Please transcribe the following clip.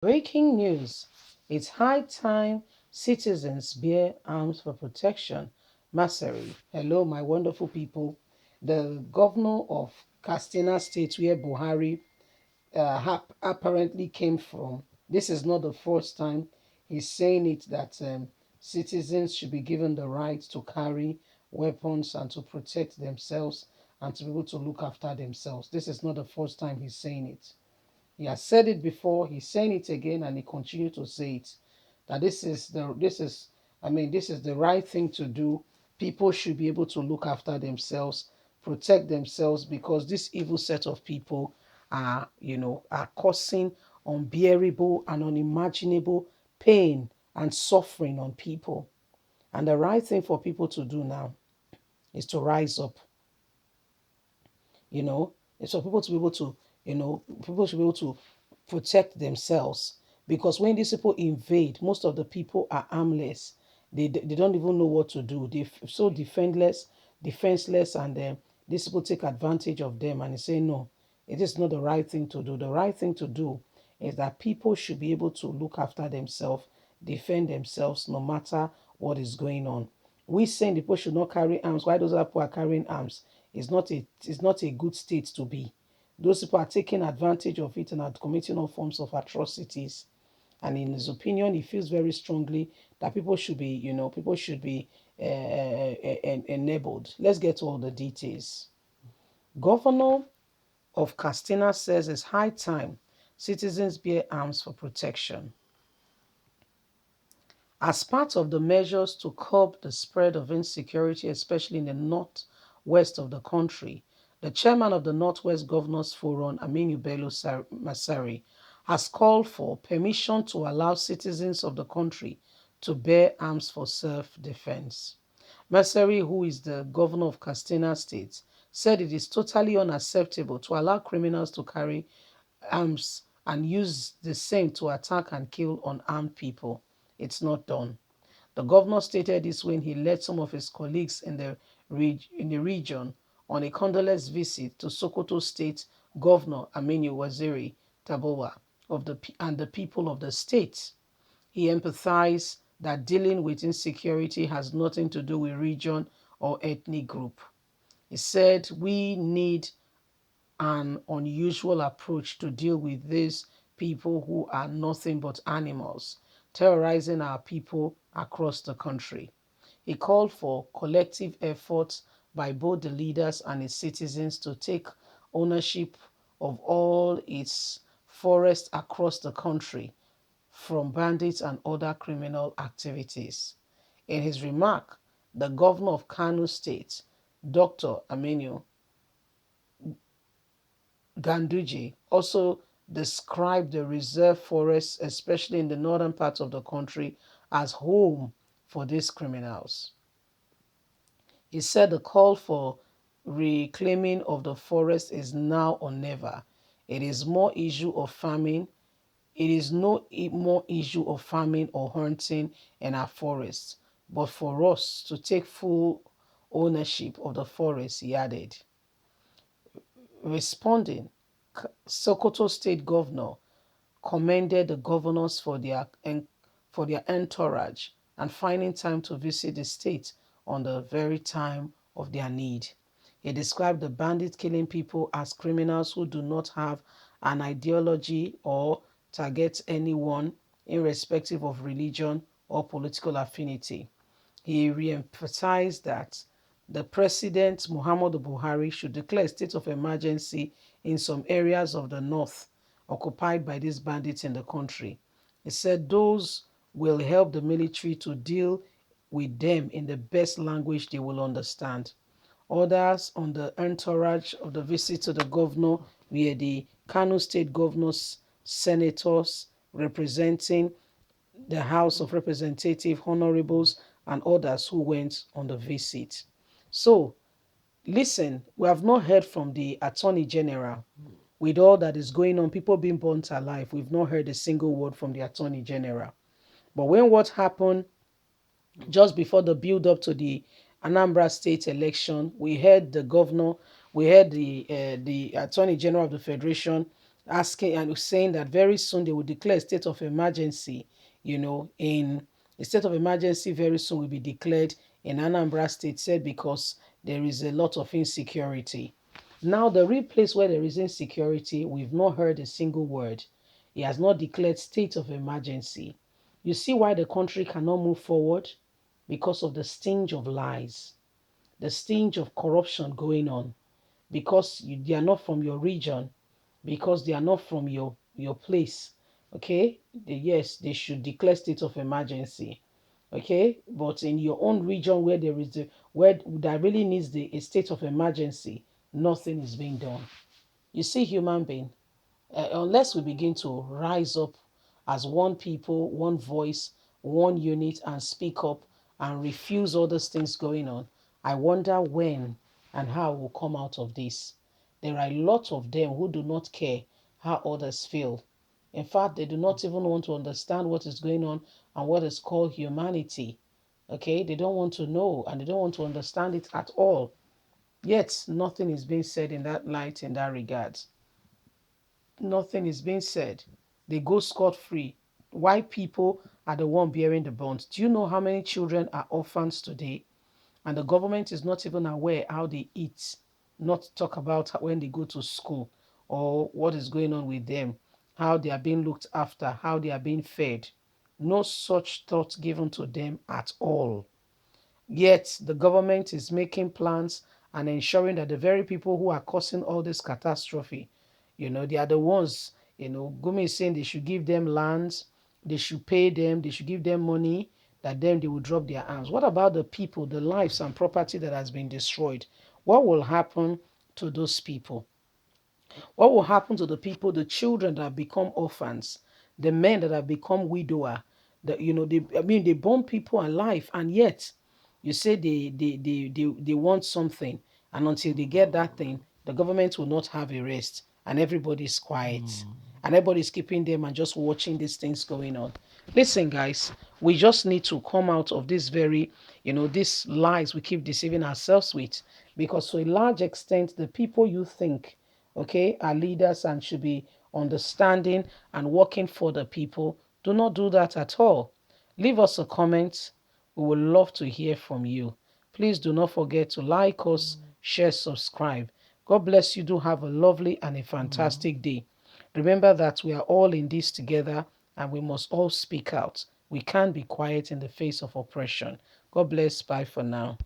Breaking news. It's high time citizens bear arms for protection. Masari. Hello, my wonderful people. The governor of Katsina State, where Buhari apparently came from, this is not the first time he's saying it that citizens should be given the right to carry weapons and to protect themselves and to be able to look after themselves. This is not the first time he's saying it. He has said it before, he's saying it again, and he continues to say it. That this is the right thing to do. People should be able to look after themselves, protect themselves, because this evil set of people are causing unbearable and unimaginable pain and suffering on people. And the right thing for people to do now is to rise up. you know, so people to be able to, people should be able to protect themselves, because when these people invade, most of the people are armless. They don't even know what to do. They're so defenseless, and these people take advantage of them and they say, no, it is not the right thing to do. The right thing to do is that people should be able to look after themselves, defend themselves, no matter what is going on. We saying the people should not carry arms. Why those other people are carrying arms? It's not a good state to be. Those people are taking advantage of it and are committing all forms of atrocities. And in his opinion, he feels very strongly that people should be enabled. Let's get to all the details. Governor of Castina says it's high time citizens bear arms for protection. As part of the measures to curb the spread of insecurity, especially in the northwest of the country, the chairman of the Northwest Governors Forum, Aminu Bello Masari, has called for permission to allow citizens of the country to bear arms for self-defense. Masari, who is the governor of Katsina State, said it is totally unacceptable to allow criminals to carry arms and use the same to attack and kill unarmed people. It's not done. The governor stated this when he led some of his colleagues in the region on a condolence visit to Sokoto State Governor Aminu Waziri Tabowa and the people of the state. He emphasized that dealing with insecurity has nothing to do with region or ethnic group. He said we need an unusual approach to deal with these people who are nothing but animals, terrorizing our people across the country. He called for collective efforts by both the leaders and its citizens to take ownership of all its forests across the country from bandits and other criminal activities. In his remark, the governor of Kano State, Dr. Aminu Ganduje, also described the reserve forests, especially in the northern parts of the country, as home for these criminals. He said the call for reclaiming of the forest is now or never. It is more issue of farming. It is no more issue of farming or hunting in our forests, but for us to take full ownership of the forest, he added. Responding, Sokoto State Governor commended the governors for their entourage and finding time to visit the state on the very time of their need. He described the bandits killing people as criminals who do not have an ideology or target anyone irrespective of religion or political affinity. He re-emphasized that the President Muhammadu Buhari should declare a state of emergency in some areas of the north occupied by these bandits in the country. He said those will help the military to deal with them in the best language they will understand. Others on the entourage of the visit to the governor were the Kano State governors, senators representing the House of Representative honorables, and others who went on the visit. So, listen, we have not heard from the Attorney General. With all that is going on, people being burnt alive, we've not heard a single word from the Attorney General. But when what happened just before the build-up to the Anambra State election, we heard the governor, we heard the Attorney General of the Federation asking and saying that very soon they will declare a state of emergency, in a state of emergency very soon will be declared in Anambra State, said because there is a lot of insecurity. Now, the real place where there is insecurity, we've not heard a single word. He has not declared state of emergency. You see why the country cannot move forward? Because of the stench of lies, the stench of corruption going on, because they are not from your region, because they are not from your place. Okay, yes, they should declare state of emergency. Okay, but in your own region where there is where that really needs a state of emergency, nothing is being done. You see, human being, unless we begin to rise up as one people, one voice, one unit, and speak up and refuse all those things going on, I wonder when and how we'll come out of this. There are a lot of them who do not care how others feel. In fact, they do not even want to understand what is going on and what is called humanity. Okay, they don't want to know and they don't want to understand it at all. Yet, nothing is being said in that light, in that regard. Nothing is being said. They go scot-free. White people are the one bearing the brunt. Do you know how many children are orphans today? And the government is not even aware how they eat, not talk about when they go to school or what is going on with them, how they are being looked after, how they are being fed. No such thought given to them at all. Yet the government is making plans and ensuring that the very people who are causing all this catastrophe, they are the ones, Gumi is saying they should give them lands, they should pay them, they should give them money, that then they will drop their arms. What about the people, the lives and property that has been destroyed? What will happen to those people? What will happen to the people, the children that have become orphans, the men that have become widower? They born people alive, and yet you say they want something, and until they get that thing, the government will not have a rest, and everybody's quiet, and everybody's keeping them and just watching these things going on. Listen, guys, we just need to come out of this very, these lies we keep deceiving ourselves with, because to a large extent, the people you think, okay, are leaders and should be understanding and working for the people, do not do that at all. Leave us a comment. We would love to hear from you. Please do not forget to like us, share, subscribe. God bless you. Do have a lovely and a fantastic day. Remember that we are all in this together and we must all speak out. We can't be quiet in the face of oppression. God bless. Bye for now.